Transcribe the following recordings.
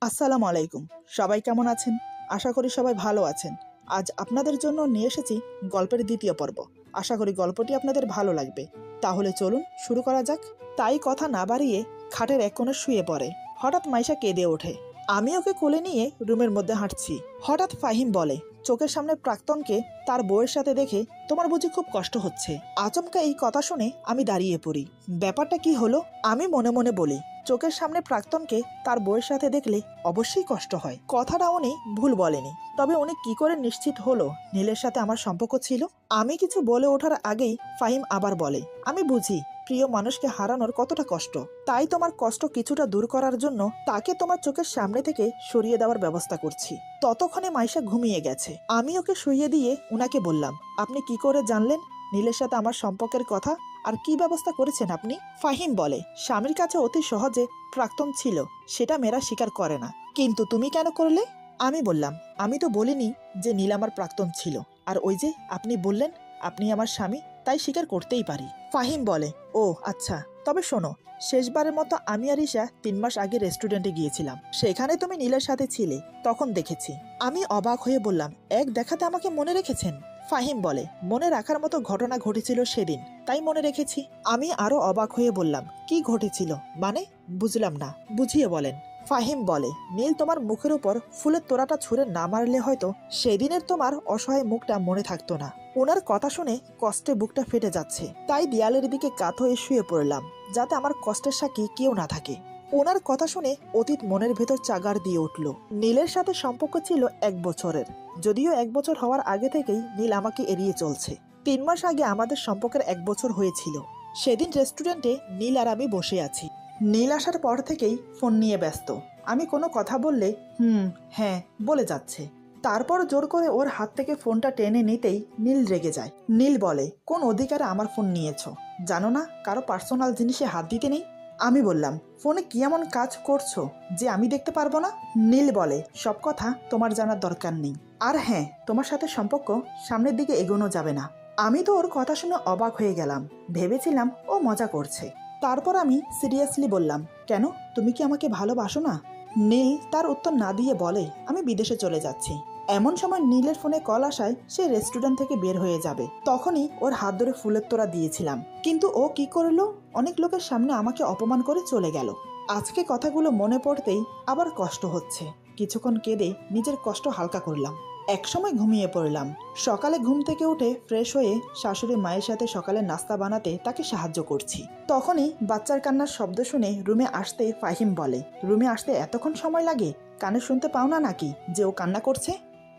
আসসালামু আলাইকুম। সবাই কেমন আছেন? আশা করি সবাই ভালো আছেন। আজ আপনাদের জন্য নিয়ে এসেছি গল্পের দ্বিতীয় পর্ব। আশা করি গল্পটি আপনাদের ভালো লাগবে। তাহলে চলুন শুরু করা যাক। তাই কথা না বাড়িয়ে খাটের এক কোণে শুয়ে পড়ে। হঠাৎ মাইশা কেঁদে ওঠে। আমি ওকে কোলে নিয়ে রুমের মধ্যে হাঁটছি। হঠাৎ ফাহিম বলে, চোখের সামনে প্রাক্তনকে তার বউয়ের সাথে দেখে তোমার বুঝি খুব কষ্ট হচ্ছে? আচমকা এই কথা শুনে আমি দাঁড়িয়ে পড়ি। ব্যাপারটা কি হলো? আমি মনে মনে বলি, চোখের সামনে প্রাক্তনকে তার বউয়ের সাথে দেখলে অবশ্যই কষ্ট হয়। কথাটা উনি ভুল বলেনি, তবে উনি কি করে নিশ্চিত হলো নীলের সাথে আমার সম্পর্ক ছিল? আমি কিছু বলে ওঠার আগেই ফাহিম আবার বলে, আমি বুঝি প্রিয় মানুষকে হারানোর কতটা কষ্ট। তাই তোমার কষ্ট কিছুটা দূর করার জন্য তাকে তোমার চোখের সামনে থেকে সরিয়ে দেওয়ার ব্যবস্থা করছি। ততক্ষণে মাইশা ঘুমিয়ে গেছে। আমি ওকে শুইয়ে দিয়ে উনাকে বললাম, আপনি কি করে জানলেন নীলের সাথে আমার সম্পর্কের কথা, আর কি ব্যবস্থা করেছেন আপনি? ফাহিম বলে, স্বামীর কাছে অতি সহজে প্রাক্তন ছিল, সেটা মেয়েরা স্বীকার করে না। কিন্তু তুমি কেন করলে? আমি বললাম, আমি তো বলিনি যে নীল আমার প্রাক্তন ছিল। আর ওই যে আপনি বললেন আপনি আমার স্বামী, তাই স্বীকার করতেই পারি। ফাহিম বলে, ও আচ্ছা, তবে শোনো, শেষবারের মতো আমি আর ঈশা 3 মাস আগে রেস্টুরেন্টে গিয়েছিলাম। সেখানে তুমি নীলের সাথে ছিলে, তখন দেখেছি। আমি অবাক হয়ে বললাম, এক দেখাতে আমাকে মনে রেখেছেন? ফাহিম বলে, মনে রাখার মতো ঘটনা ঘটেছিল সেদিন, তাই মনে রেখেছি। আমি আরো অবাক হয়ে বললাম, কি ঘটেছিল মানে? বুঝলাম না, বুঝিয়ে বলেন। ফাহিম বলে, নীল তোমার মুখের উপর ফুলের তোড়াটা ছুঁড়ে না মারলে হয়তো সেদিনের তোমার অসহায় মুখটা মনে থাকতো না। ওনার কথা শুনে কষ্টে বুকটা ফেটে যাচ্ছে, তাই দেয়ালের দিকে কাত হয়ে শুয়ে পড়লাম, যাতে আমার কষ্টের সাক্ষী কেউ না থাকে। ওনার কথা শুনে অতীত মনের ভেতর চাগার দিয়ে উঠল। নীলের সাথে সম্পর্ক ছিল 1 বছরের, যদিও 1 বছর হওয়ার আগে থেকেই নীল আমাকে এড়িয়ে চলছে। 3 মাস আগে আমাদের সম্পর্কের 1 বছর হয়েছিল। সেদিন রেস্টুরেন্টে নীল আর আমি বসে আছি। নীল আসার পর থেকেই ফোন নিয়ে ব্যস্ত। আমি কোনো কথা বললে হ্যাঁ বলে যাচ্ছে। তারপর জোর করে ওর হাত থেকে ফোনটা টেনে নিতেই নীল রেগে যায়। নীল বলে, কোন অধিকারে আমার ফোন নিয়েছো? জানো না কারো পার্সোনাল জিনিসে হাত দিতে নেই? আমি বললাম, ফোনে কি এমন কাজ করছো যে আমি দেখতে পারবো না? নীল বলে, সব কথা তোমার জানার দরকার নেই। আর হ্যাঁ, তোমার সাথে সম্পর্ক সামনের দিকে এগোনো যাবে না। আমি তো ওর কথা শুনে অবাক হয়ে গেলাম। ভেবেছিলাম ও মজা করছে। তারপর আমি সিরিয়াসলি বললাম, কেন, তুমি কি আমাকে ভালোবাসো না? নীল তার উত্তর না দিয়ে বলে, আমি বিদেশে চলে যাচ্ছি। এমন সময় নীলের ফোনে কল আসায় সে রেস্টুরেন্ট থেকে বের হয়ে যাবে। তখনই ওর হাত ধরে ফুলের তোড়া দিয়েছিলাম, কিন্তু ও কি করলো, অনেক লোকের সামনে আমাকে অপমান করে চলে গেল। আজকে কথাগুলো মনে পড়তেই আবার কষ্ট হচ্ছে। কিছুক্ষণ কেঁদে নিজের কষ্ট হালকা করলাম। একসময় ঘুমিয়ে পড়লাম। সকালে ঘুম থেকে উঠে ফ্রেশ হয়ে শাশুড়ি মায়ের সাথে সকালে নাস্তা বানাতে তাকে সাহায্য করছি। তখনই বাচ্চার কান্নার শব্দ শুনে রুমে আসতে ফাহিম বলে, রুমে আসতে এতক্ষণ সময় লাগে? কানে শুনতে পাও না নাকি যে ও কান্না করছে?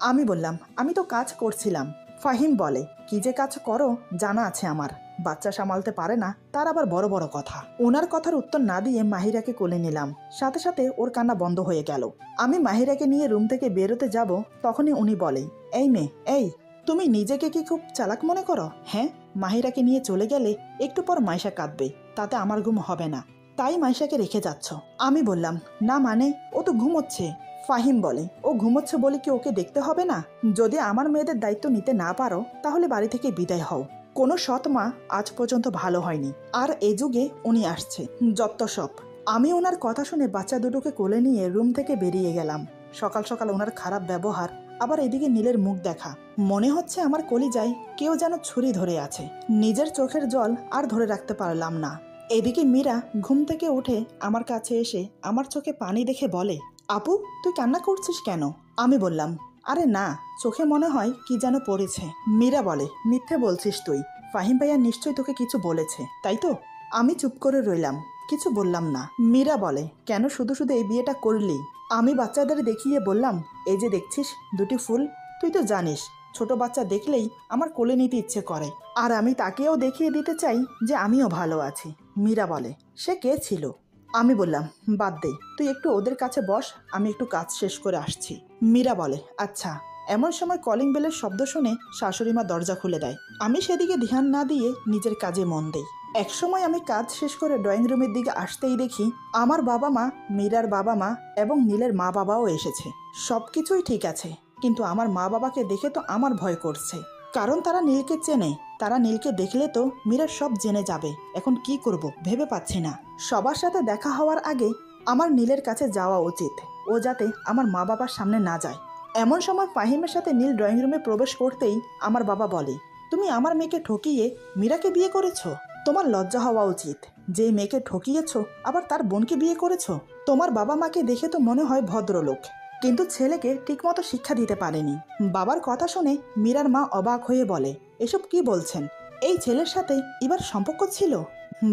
আমি বললাম, আমি তো কাজ করছিলাম। ফাহিম বলে, কি যে কাজ করো জানা আছে আমার। বাচ্চা সামালতে পারে না, তার আবার বড় বড় কথা। ওনার কথার উত্তর না দিয়ে মাহিরাকে কোলে নিলাম। সাথে সাথে ওর কান্না বন্ধ হয়ে গেল। আমি মাহিরাকে নিয়ে রুম থেকে বেরোতে যাব, তখনই উনি বলে, এই মেয়ে, এই তুমি নিজেকে কি খুব চালাক মনে করো? হ্যাঁ, মাহিরাকে নিয়ে চলে গেলে একটু পর মাইশা কাঁদবে, তাতে আমার ঘুম হবে না, তাই মাইশাকে রেখে যাচ্ছ। আমি বললাম, না মানে, ও তো ঘুমোচ্ছে। ফাহিম বলে, ও ঘুমোচ্ছে বলে কি ওকে দেখতে হবে না? যদি আমার মেয়েদের দায়িত্ব নিতে না পারো, তাহলে বাড়ি থেকে বিদায় হও। কোনো সৎ মা আজ পর্যন্ত ভালো হয়নি, আর এ যুগে উনি আসছে, যত সব। আমি ওনার কথা শুনে বাচ্চা দুটোকে কোলে নিয়ে রুম থেকে বেরিয়ে গেলাম। সকাল সকাল ওনার খারাপ ব্যবহার, আবার এদিকে নীলের মুখ দেখা, মনে হচ্ছে আমার কলিজায় কেউ যেন ছুরি ধরে আছে। নিজের চোখের জল আর ধরে রাখতে পারলাম না। এদিকে মীরা ঘুম থেকে উঠে আমার কাছে এসে আমার চোখে পানি দেখে বলে, আপু, তুই কান্না করছিস কেন? আমি বললাম, আরে না, চোখে মনে হয় কি যেন পড়েছে। মীরা বলে, মিথ্যে বলছিস তুই, ফাহিম ভাইয়া নিশ্চয়ই তোকে কিছু বলেছে, তাই তো? আমি চুপ করে রইলাম, কিছু বললাম না। মীরা বলে, কেন শুধু শুধু এই বিয়েটা করলি? আমি বাচ্চাদের দেখিয়ে বললাম, এই যে দেখছিস 2টি ফুল, তুই তো জানিস ছোট বাচ্চা দেখলেই আমার কোলে নিতে ইচ্ছে করে, আর আমি তাকেও দেখিয়ে দিতে চাই যে আমিও ভালো আছি। মীরা বলে, সে কে ছিল? আমি বললাম, বাদ দে, তুই একটু ওদের কাছে বস, আমি একটু কাজ শেষ করে আসছি। মীরা বলে, আচ্ছা। এমন সময় কলিং বেলের শব্দ শুনে শাশুড়িমা দরজা খুলে দেয়। আমি সেদিকে ধ্যান না দিয়ে নিজের কাজে মন দেই। একসময় আমি কাজ শেষ করে ড্রয়িং রুমের দিকে আসতেই দেখি আমার বাবা মা, মীরার বাবা মা এবং নীলের মা বাবাও এসেছে। সবকিছুই ঠিক আছে, কিন্তু আমার মা বাবাকে দেখে তো আমার ভয় করছে, কারণ তারা নীলকে চেনে। তারা নীলকে দেখলে তো মীরা সব জেনে যাবে। এখন কি করব ভেবে পাচ্ছি না। সবার সাথে দেখা হওয়ার আগে আমার নীলের কাছে যাওয়া উচিত। ও যাতে আমার মা বাবার সামনে না যায়। এমন সময় ফাহিমের সাথে নীল ড্রয়িং রুমে প্রবেশ করতেই আমার বাবা বলে, তুমি আমার মেয়েকে ঠকিয়ে মীরাকে বিয়ে করেছো? তোমার লজ্জা হওয়া উচিত। যে মেয়েকে ঠকিয়েছো আবার তার বোনকে বিয়ে করেছো। তোমার বাবা মাকে দেখে তো মনে হয় ভদ্রলোক, কিন্তু ছেলেকে ঠিকমতো শিক্ষা দিতে পারেনি। বাবার কথা শুনে মীরার মা অবাক হয়ে বলে, এসব কি বলছেন? এই ছেলের সাথে ইবার সম্পর্ক ছিল?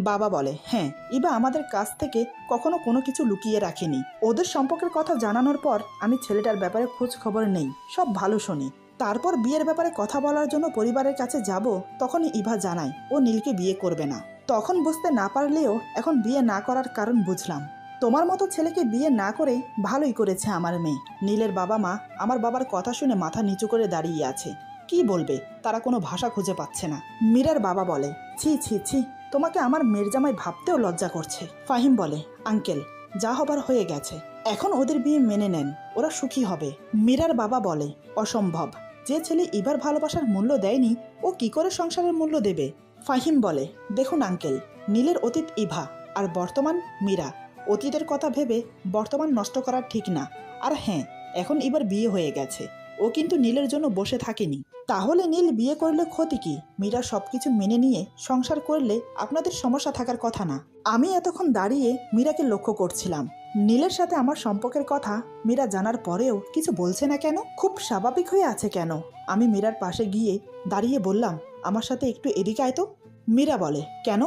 বাবা বলে, হ্যাঁ, ইবা আমাদের কাছ থেকে কখনো কোনো কিছু লুকিয়ে রাখেনি। ওদের সম্পর্কের কথা জানানোর পর আমি ছেলেটার ব্যাপারে খোঁজ খবর নেই, সব ভালো শুনি। তারপর বিয়ের ব্যাপারে কথা বলার জন্য পরিবারের কাছে যাব, তখনই ইভা জানায় ও নীলকে বিয়ে করবে না। তখন বুঝতে না পারলেও এখন বিয়ে না করার কারণ বুঝলাম। তোমার মতো ছেলেকে বিয়ে না করে ভালোই করেছে আমার মেয়ে। নীলের বাবা মা আমার বাবার কথা শুনে মাথা নিচু করে দাঁড়িয়ে আছে। কি বলবে, তারা কোনো ভাষা খুঁজে পাচ্ছে না। মীরার বাবা বলে, ছি ছি ছি, তোমাকে আমার মেয়ের জামাই ভাবতেও লজ্জা করছে। ফাহিম বলে, আঙ্কেল, যা হবার হয়ে গেছে, এখন ওদের বিয়ে মেনে নেন, ওরা সুখী হবে। মীরার বাবা বলে, অসম্ভব। যে ছেলে ইবার ভালোবাসার মূল্য দেয়নি, ও কি করে সংসারের মূল্য দেবে? ফাহিম বলে, দেখুন আঙ্কেল, নীলের অতীত ইভা আর বর্তমান মীরা। অতীতের কথা ভেবে বর্তমান নষ্ট করা ঠিক না। আর হ্যাঁ, এখন এবার বিয়ে হয়ে গেছে, ও কিন্তু নীলের জন্য বসে থাকেনি। তাহলে নীল বিয়ে করলে ক্ষতি কি? মীরা সবকিছু মেনে নিয়ে সংসার করলে আপনাদের সমস্যা থাকার কথা না। আমি এতক্ষণ দাঁড়িয়ে মীরাকে লক্ষ্য করছিলাম। নীলের সাথে আমার সম্পর্কের কথা মীরা জানার পরেও কিছু বলছে না কেন? খুব স্বাভাবিক হয়ে আছে কেন? আমি মীরার পাশে গিয়ে দাঁড়িয়ে বললাম, আমার সাথে একটু এদিকে আয় তো। মীরা বলে, কেন?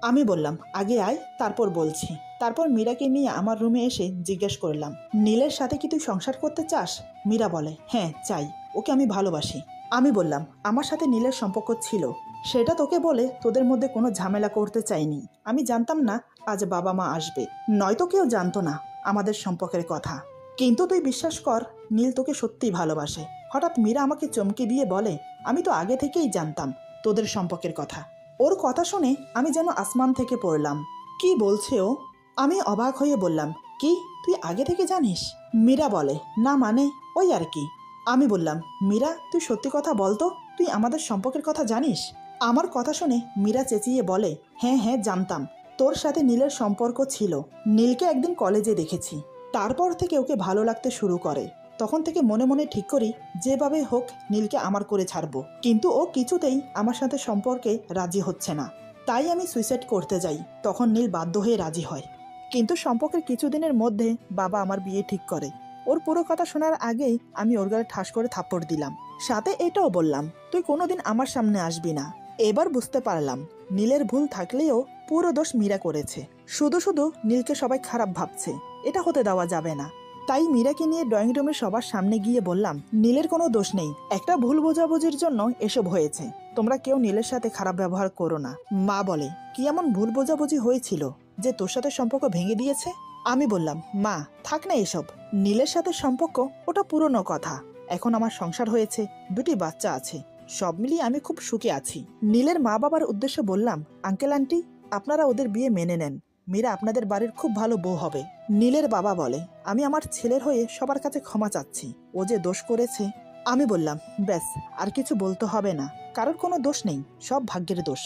আমি বললাম, আগে আয়, তারপর বলছি। তারপর মীরাকে নিয়ে আমার রুমে এসে জিজ্ঞেস করলাম, নীলের সাথে কি তুই সংসার করতে চাস? মীরা বলে, হ্যাঁ চাই, ওকে আমি ভালোবাসি। আমি বললাম, আমার সাথে নীলের সম্পর্ক ছিল, সেটা তোকে বলে তোদের মধ্যে কোনো ঝামেলা করতে চাইনি। আমি জানতাম না আজ বাবা মা আসবে, নয়তো কেউ জানতো না আমাদের সম্পর্কের কথা। কিন্তু তুই বিশ্বাস কর, নীল তোকে সত্যিই ভালোবাসে। হঠাৎ মীরা আমাকে চমকে দিয়ে বলে, আমি তো আগে থেকেই জানতাম তোদের সম্পর্কের কথা। ওর কথা শুনে আমি যেন আসমান থেকে পড়লাম। কি বলছে ও? আমি অবাক হয়ে বললাম, কি, তুই আগে থেকে জানিস? মীরা বলে, না মানে ওই আর কি। আমি বললাম, মীরা, তুই সত্যি কথা বলতো, তুই আমাদের সম্পর্কের কথা জানিস? আমার কথা শুনে মীরা চেঁচিয়ে বলে, হ্যাঁ হ্যাঁ জানতাম, তোর সাথে নীলের সম্পর্ক ছিল। নীলকে একদিন কলেজে দেখেছি, তারপর থেকে ওকে ভালো লাগতে শুরু করে। তখন থেকে মনে মনে ঠিক করি, যেভাবে হোক নীলকে আমার করে ছাড়বো। কিন্তু ও কিছুতেই আমার সাথে সম্পর্কে রাজি হচ্ছে না। তাই আমি সুইসাইড করতে যাই, তখন নীল বাধ্য হয়ে রাজি হয়। কিন্তু সম্পর্কের কিছুদিনের মধ্যে বাবা আমার বিয়ে ঠিক করে। ওর পুরো কথা শোনার আগেই আমি ওর গালে ঠাস করে থাপ্পড় দিলাম। সাথে এটাও বললাম, তুই কোনোদিন আমার সামনে আসবি না। এবার বুঝতে পারলাম নীলের ভুল থাকলেও পুরো দোষ মীরা করেছে। শুধু শুধু নীলকে সবাই খারাপ ভাবছে, এটা হতে দেওয়া যাবে না। তাই মীরাকে নিয়ে ড্রয়িং রুমে সবার সামনে গিয়ে বললাম, নীলের কোনো দোষ নেই, একটা ভুল বোঝাবুঝির জন্য এসব হয়েছে। তোমরা কেউ নীলের সাথে খারাপ ব্যবহার করো না। মা বলে, কি এমন ভুল বোঝাবুঝি হয়েছিল যে তোর সাথে সম্পর্ক ভেঙে দিয়েছে? আমি বললাম, মা থাক না এসব, নীলের সাথে সম্পর্ক ওটা পুরনো কথা। এখন আমার সংসার হয়েছে, দুটি বাচ্চা আছে, সব মিলিয়ে আমি খুব সুখে আছি। নীলের মা বাবার উদ্দেশ্যে বললাম, আঙ্কেল আন্টি, আপনারা ওদের বিয়ে মেনে নেন, মীরা আপনাদের বাড়ির খুব ভালো বউ হবে। নীলের বাবা বলে, আমি আমার ছেলের হয়ে সবার কাছে ক্ষমা চাচ্ছি, ও যে দোষ করেছে। আমি বললাম, ব্যাস, আর কিছু বলতে হবে না, কারোর কোনো দোষ নেই, সব ভাগ্যের দোষ।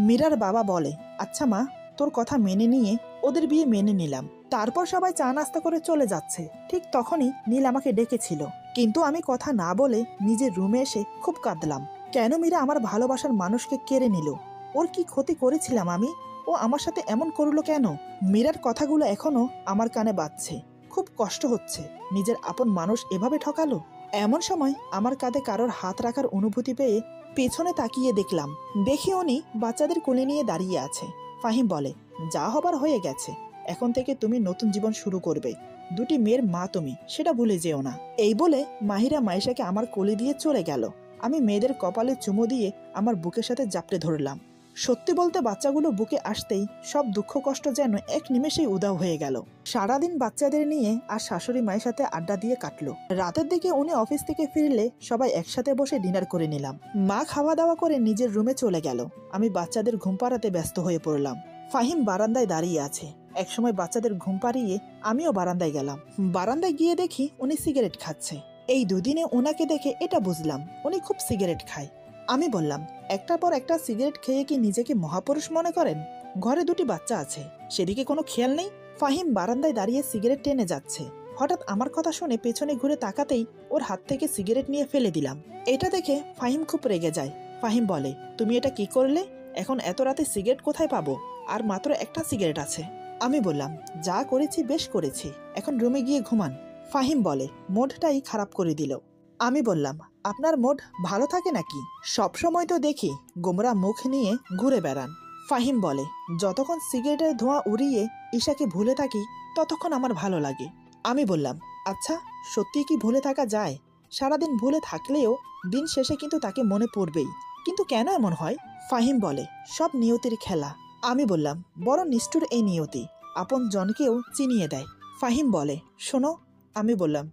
মীরার বাবা বলে, আচ্ছা মা, তোর কথা মেনে নিয়ে ওদের বিয়ে মেনে নিলাম। তারপর সবাই চা নাস্তা করে চলে যাচ্ছে, ঠিক তখনই নীল আমাকে ডেকেছিল। কিন্তু আমি কথা না বলে নিজের রুমে এসে খুব কাঁদলাম। কেন মীরা আমার ভালোবাসার মানুষকে কেড়ে নিল? ওর কি ক্ষতি করেছিলাম আমি? ও আমার সাথে এমন করলো কেন? মীরার কথাগুলো এখনো আমার কানে বাজছে। খুব কষ্ট হচ্ছে, নিজের আপন মানুষ এভাবে ঠকালো। এমন সময় আমার কাঁধে কারোর হাত রাখার অনুভূতি পেয়ে পেছনে তাকিয়ে দেখলাম, দেখি উনি বাচ্চাদের কোলে নিয়ে দাঁড়িয়ে আছে। ফাহিম বলে, যা হবার হয়ে গেছে, এখন থেকে তুমি নতুন জীবন শুরু করবে, দুটি মেয়ের মা তুমি, সেটা ভুলে যেও না। এই বলে মাহিরা মাইশাকে আমার কোলে দিয়ে চলে গেল। আমি মেয়েদের কপালে চুমো দিয়ে আমার বুকের সাথে জাপটে ধরলাম। সত্যি বলতে বাচ্চাগুলো বুকে আসতেই সব দুঃখ কষ্ট যেন এক নিমেষেই উধাও হয়ে গেল। সারাদিন বাচ্চাদের নিয়ে আর শাশুড়ি মায়ের সাথে আড্ডা দিয়ে কাটলো। রাতের দিকে উনি অফিস থেকে ফিরলে সবাই একসাথে বসে ডিনার করে নিলাম। মা খাওয়া দাওয়া করে নিজের রুমে চলে গেল। আমি বাচ্চাদের ঘুম পাড়াতে ব্যস্ত হয়ে পড়লাম। ফাহিম বারান্দায় দাঁড়িয়ে আছে। একসময় বাচ্চাদের ঘুম পাড়িয়ে আমিও বারান্দায় গেলাম। বারান্দায় গিয়ে দেখি উনি সিগারেট খাচ্ছে। এই দুদিনে ওনাকে দেখে এটা বুঝলাম উনি খুব সিগারেট খায়। আমি বললাম, একটার পর একটা সিগারেট খেয়ে কি নিজেকে মহাপুরুষ মনে করেন? ঘরে দুটি বাচ্চা আছে, সেদিকে কোনো খেয়াল নেই। ফাহিম বারান্দায় দাঁড়িয়ে সিগারেট টেনে যাচ্ছে। হঠাৎ আমার কথা শুনে পেছনে ঘুরে তাকাতেই ওর হাত থেকে সিগারেট নিয়ে ফেলে দিলাম। এটা দেখে ফাহিম খুব রেগে যায়। ফাহিম বলে, তুমি এটা কি করলে? এখন এত রাতে সিগারেট কোথায় পাবো? আর মাত্র একটা সিগারেট আছে। আমি বললাম, যা করেছি বেশ করেছি, এখন রুমে গিয়ে ঘুমান। ফাহিম বলে, মুডটাই খারাপ করে দিল। আমি বললাম, আপনার মুড ভালো থাকে নাকি? সবসময় তো দেখি গোমরা মুখ নিয়ে ঘুরে বেড়ান। ফাহিম বলে, যতক্ষণ সিগারেটের ধোঁয়া উড়িয়ে ঈশাকে ভুলে থাকি ততক্ষণ আমার ভালো লাগে। আমি বললাম, আচ্ছা সত্যি কি ভুলে থাকা যায়? সারাদিন ভুলে থাকলেও দিন শেষে কিন্তু তাকে মনে পড়বেই, কিন্তু কেন এমন হয়? ফাহিম বলে, সব নিয়তির খেলা। আমি বললাম, বড় নিষ্ঠুর এই নিয়তি, আপন জনকেও চিনিয়ে দেয়। ফাহিম বলে, শোনো। আমি বললাম,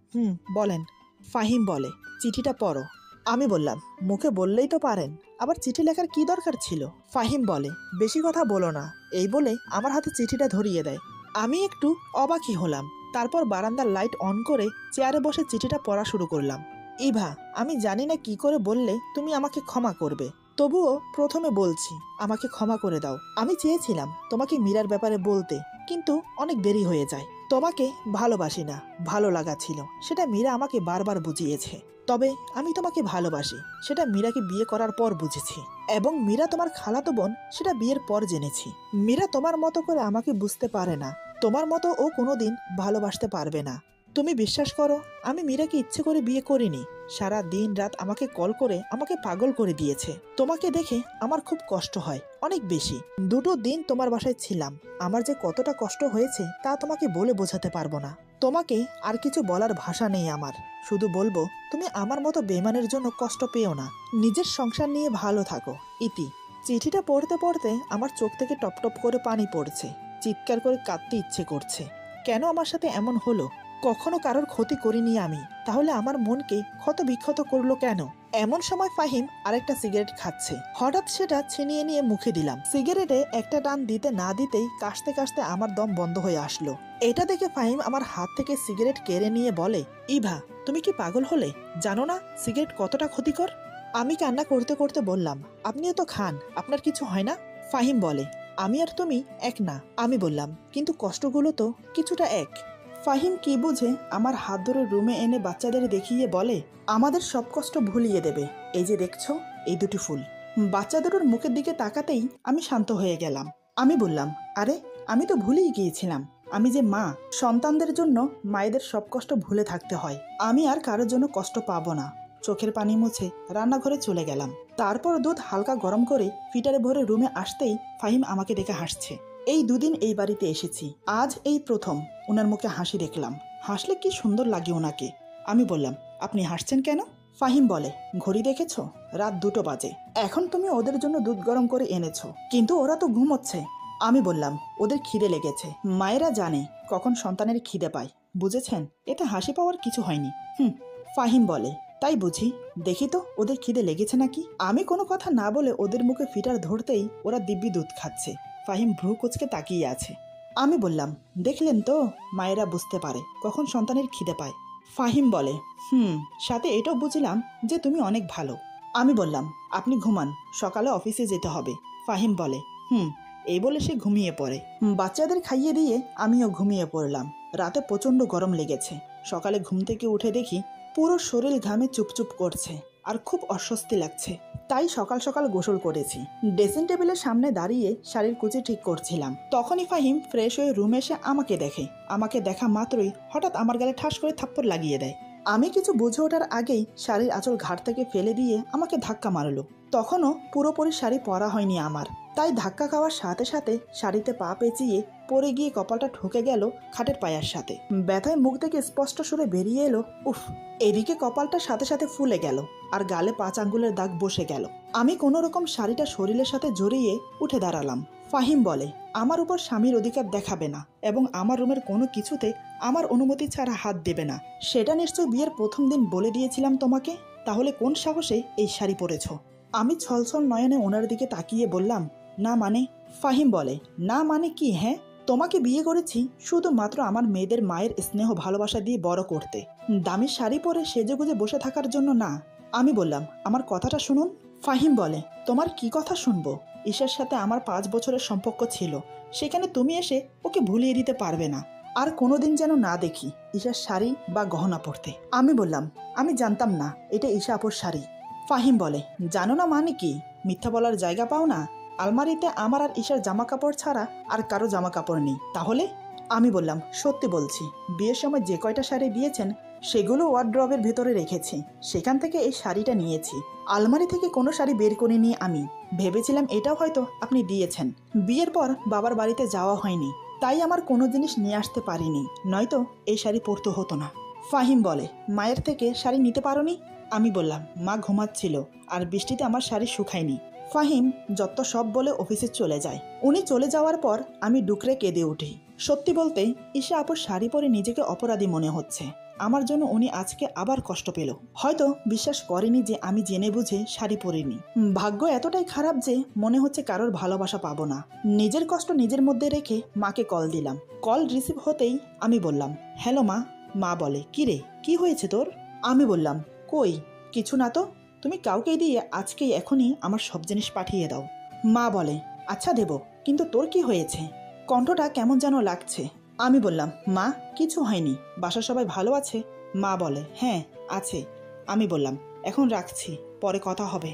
বলেন। ফাহিম বলে, চিঠিটা পড়ো। আমি বললাম, মুখে বললেই তো পারেন, আবার চিঠি লেখার কি দরকার ছিল? ফাহিম বলে, বেশি কথা বলো না। এই বলে আমার হাতে চিঠিটা ধরিয়ে দেয়। আমি একটু অবাকই হলাম। তারপর বারান্দার লাইট অন করে চেয়ারে বসে চিঠিটা পড়া শুরু করলাম। ইভা, আমি জানি না কি করে বললে তুমি আমাকে ক্ষমা করবে, তবুও প্রথমে বলছি, আমাকে ক্ষমা করে দাও। আমি চেয়েছিলাম তোমাকে মীরার ব্যাপারে বলতে, কিন্তু অনেক দেরি হয়ে যায়। তোমাকে ভালোবাসি না, ভালো লাগা ছিল, সেটা মীরা আমাকে বারবার বুঝিয়েছে। তবে আমি তোমাকে ভালোবাসি, সেটা মীরাকে বিয়ে করার পর বুঝেছি, এবং মীরা তোমার খালাতো বোন সেটা বিয়ের পর জেনেছি। মীরা তোমার মতো করে আমাকে বুঝতে পারে না, তোমার মতো ও কোনোদিন ভালোবাসতে পারবে না। তুমি বিশ্বাস করো, আমি মীরাকে ইচ্ছে করে বিয়ে করিনি। সারা দিন রাত আমাকে কল করে আমাকে পাগল করে দিয়েছে। তোমাকে দেখে আমার খুব কষ্ট হয়, অনেক বেশি। 2 দিন তোমার বাসায় ছিলাম, আমার যে কতটা কষ্ট হয়েছে তা তোমাকে বলে বোঝাতে পারবো না। তোমাকে আর কিছু বলার ভাষা নেই আমার, শুধু বলবো তুমি আমার মতো বেমানের জন্য কষ্ট পেও না, নিজের সংসার নিয়ে ভালো থাকো। ইতি। চিঠিটা পড়তে পড়তে আমার চোখ থেকে টপ টপ করে পানি পড়ছে, চিৎকার করে কাঁদতে ইচ্ছে করছে। কেন আমার সাথে এমন হলো? কখনো কারোর ক্ষতি করিনি আমি, তাহলে আমার মনকে ক্ষত বিক্ষত করলো কেন? এমন সময় ফাহিম আরেকটা সিগারেট খাচ্ছে, হঠাৎ সেটা ছিনিয়ে নিয়ে মুখে দিলাম। সিগারেটে একটা টান দিতে না দিতেই কাশতে কাশতে আমার দম বন্ধ হয়ে আসলো। এটা দেখে ফাহিম আমার হাত থেকে সিগারেট কেড়ে নিয়ে বলে, ইভা, তুমি কি পাগল হলে? জানো না সিগারেট কতটা ক্ষতিকর? আমি কান্না করতে করতে বললাম, আপনিও তো খান, আপনার কিছু হয় না? ফাহিম বলে, আমি আর তুমি এক না। আমি বললাম, কিন্তু কষ্টগুলো তো কিছুটা এক। ফাহিম কি বুঝে আমার হাত ধরে রুমে এনে বাচ্চাদের দেখিয়ে বলে, আমাদের সব কষ্ট ভুলিয়ে দেবে, এই যে দেখছো এই 2টি ফুল। বাচ্চাদের মুখের দিকে তাকাতেই আমি শান্ত হয়ে গেলাম। আমি বললাম, আরে আমি তো ভুলেই গিয়েছিলাম, আমি যে মা, সন্তানদের জন্য মায়েদের সব কষ্ট ভুলে থাকতে হয়। আমি আর কারোর জন্য কষ্ট পাবো না। চোখের পানি মুছে রান্নাঘরে চলে গেলাম। তারপর দুধ হালকা গরম করে ফিটারে ভরে রুমে আসতেই ফাহিম আমাকে দেখে হাসছে। এই 2 দিন এই বাড়িতে এসেছি, আজ এই প্রথম ওনার মুখে হাসি দেখলাম। হাসলে কি সুন্দর লাগে ওনাকে। আমি বললাম, আপনি হাসছেন কেন? ফাহিম বলে, ঘড়ি দেখেছো? রাত 2টো বাজে। এখন তুমি ওদের জন্য দুধ গরম করে এনেছো, কিন্তু ওরা তো ঘুমোচ্ছে। আমি বললাম, ওদের খিদে লেগেছে, মায়েরা জানে কখন সন্তানের খিদে পায়, বুঝেছেন? এতে হাসি পাওয়ার কিছু হয়নি। ফাহিম বলে, তাই বুঝি, দেখি তো ওদের খিদে লেগেছে নাকি। আমি কোনো কথা না বলে ওদের মুখে ফিটার ধরতেই ওরা দিব্যি দুধ খাচ্ছে। ফাহিম ভ্রু কুঁচকে তাকিয়ে আছে। আমি বললাম, দেখলেন তো, মায়েরা বুঝতে পারে কখন সন্তানের খিদে পায়। ফাহিম বলে, সাথে এটাও বুঝলাম যে তুমি অনেক ভালো। আমি বললাম, আপনি ঘুমান, সকালে অফিসে যেতে হবে। ফাহিম বলে, এই বলে সে ঘুমিয়ে পড়ে। বাচ্চাদের খাইয়ে দিয়ে আমিও ঘুমিয়ে পড়লাম। রাতে প্রচণ্ড গরম লেগেছে। সকালে ঘুম থেকে উঠে দেখি পুরো শরীর ঘামে চুপচুপ করছে আর খুব অস্বস্তি লাগছে। তাই সকাল সকাল গোসল করেছি। ড্রেসিং টেবিলের সামনে দাঁড়িয়ে শাড়ির কুচি ঠিক করছিলাম। তখনই ফাহিম ফ্রেশ হয়ে রুমে এসে আমাকে দেখে। আমাকে দেখা মাত্রই হঠাৎ আমার গালে ঠাস করে থাপ্পড় লাগিয়ে দেয়। আমি কিছু বুঝে ওঠার আগেই শাড়ির আঁচল ঘাট থেকে ফেলে দিয়ে আমাকে ধাক্কা মারলো। তখনও পুরোপুরি শাড়ি পরা হয়নি আমার, তাই ধাক্কা খাওয়ার সাথে সাথে শাড়িতে পা পেঁচিয়ে পড়ে গিয়ে কপালটা ঠুকে গেল খাটের পায়ার সাথে। ব্যথায় মুখ থেকে স্পষ্ট সুরে বেরিয়ে এলো, উফ। এদিকে কপালটার সাথে সাথে ফুলে গেল আর গালে 5 আঙ্গুলের দাগ বসে গেল। আমি কোনো রকম শাড়িটা শরীরের সাথে জড়িয়ে উঠে দাঁড়ালাম। ফাহিম বলে, আমার উপর স্বামীর অধিকার দেখাবে না এবং আমার রুমের কোনো কিছুতে আমার অনুমতি ছাড়া হাত দেবে না। সেটা নিশ্চয় বিয়ের প্রথম দিন বলে দিয়েছিলাম তোমাকে, তাহলে কোন সাহসে এই শাড়ি পরেছ? আমি ছলছল নয়নে ওনার দিকে তাকিয়ে বললাম, না মানে? ফাহিম বলে, না মানে কি? হ্যাঁ, তোমাকে বিয়ে করেছি শুধুমাত্র আমার মেয়েদের মায়ের স্নেহ ভালোবাসা দিয়ে বড় করতে, দামি শাড়ি পরে সেজেগুজে বসে থাকার জন্য না। আমি বললাম, আমার কথাটা শুনুন। ফাহিম বলে, তোমার কি কথা শুনবো? ঈশার সাথে আমার 5 বছরের সম্পর্ক ছিল, সেখানে তুমি এসে ওকে ভুলিয়ে দিতে পারবে না। আর কোনোদিন যেন না দেখি ঈশার শাড়ি বা গহনা পরতে। আমি বললাম, আমি জানতাম না এটা ঈশা আপুর শাড়ি। ফাহিম বলে, জানো না মানে কি? মিথ্যা বলার জায়গা পাও না? আলমারিতে আমার আর ঈশার জামা কাপড় ছাড়া আর কারো জামা কাপড় নেই। তাহলে? আমি বললাম, সত্যি বলছি, বিয়ের সময় যে কয়টা শাড়ি দিয়েছেন সেগুলো ওয়ার্ড্রবের ভেতরে রেখেছি, সেখান থেকে এই শাড়িটা নিয়েছি। আলমারি থেকে কোনো শাড়ি বের করে নিয়ে আমি ভেবেছিলাম এটাও হয়তো আপনি দিয়েছেন। বিয়ের পর বাবার বাড়িতে যাওয়া হয়নি, তাই আমার কোনো জিনিস নিয়ে আসতে পারিনি, নয়তো এই শাড়ি পরতে হতো না। ফাহিম বলে, মায়ের থেকে শাড়ি নিতে পারোনি? আমি বললাম, মা ঘুমাচ্ছিল আর বৃষ্টিতে আমার শাড়ি শুকায়নি। ফাহিম যত সব বলে অফিসে চলে যায়। উনি চলে যাওয়ার পর আমি ডুকরে কেঁদে উঠি। সত্যি বলতে ঈশা আপুর শাড়ি পরে নিজেকে অপরাধী মনে হচ্ছে। আমার জন্য উনি আজকে আবার কষ্ট পেল। হয়তো বিশ্বাস করেনি যে আমি জেনে বুঝে শাড়ি পরিনি। ভাগ্য এতটাই খারাপ যে মনে হচ্ছে কারোর ভালোবাসা পাবো না। নিজের কষ্ট নিজের মধ্যে রেখে মাকে কল দিলাম। কল রিসিভ হতেই আমি বললাম, হ্যালো মা। মা বলে, কি রে, কি হয়েছে তোর? আমি বললাম, কই কিছু না তো, তুমি কাউকে দিয়ে আজকেই এখনই আমার সব জিনিস পাঠিয়ে দাও। মা বলে, আচ্ছা দেব, কিন্তু তোর কি হয়েছে? কণ্ঠটা কেমন যেন লাগছে। আমি বললাম, মা কিছু হয়নি, বাসার সবাই ভালো আছে? মা বলে, হ্যাঁ আছে। আমি বললাম, এখন রাখছি, পরে কথা হবে।